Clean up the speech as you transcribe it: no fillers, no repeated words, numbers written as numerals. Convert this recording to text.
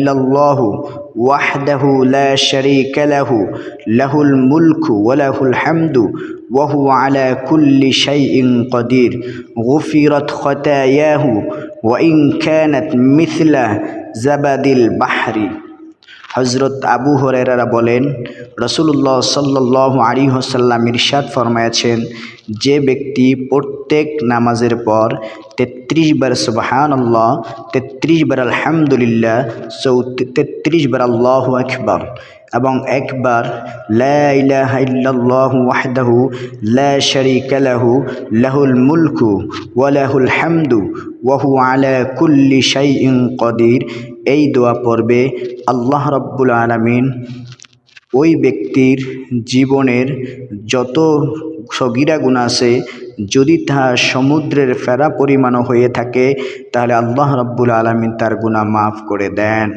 ইল্লাল্লাহু ওয়াহদাহু লা শারীকা লাহু লাহুল মুলকু ওয়া লাহুল হামদু ওয়া হুয়া আলা কুল্লি শাইইন কাদির গুফিরাত খাতায়াহু ওয়া ইন কানাত মিথলা জাবাদিল বাহরি। হযরত আবু হুরায়রা বলেন, রাসূলুল্লাহ সাল্লাল্লাহু আলাইহি ওয়াসাল্লাম ইরশাদ ফরমায়াছেন, যে ব্যক্তি প্রত্যেক নামাজের পর 33 বার সুবহানাল্লাহ, 33 বার আলহামদুলিল্লাহ, 33 বার আল্লাহু আকবার এবং একবার লা ইলাহা ইল্লাল্লাহু ওয়াহদাহু লা শারীকা লাহু লাহুল মুলকু ওয়া লাহুল হামদু ওয়া হুয়া আলা কুল্লি শাইইন কাদির, এই দোয়া পড়বে, আল্লাহ রাব্বুল আলামিন ওই ব্যক্তির জীবনের যত সগীরা গুনাহ আছে, যদি তাহা সমুদ্রের ফেরা পরিমাণও হয়ে থাকে, তাহলে আল্লাহ রাব্বুল আলামিন তার গুনাহ মাফ করে দেন।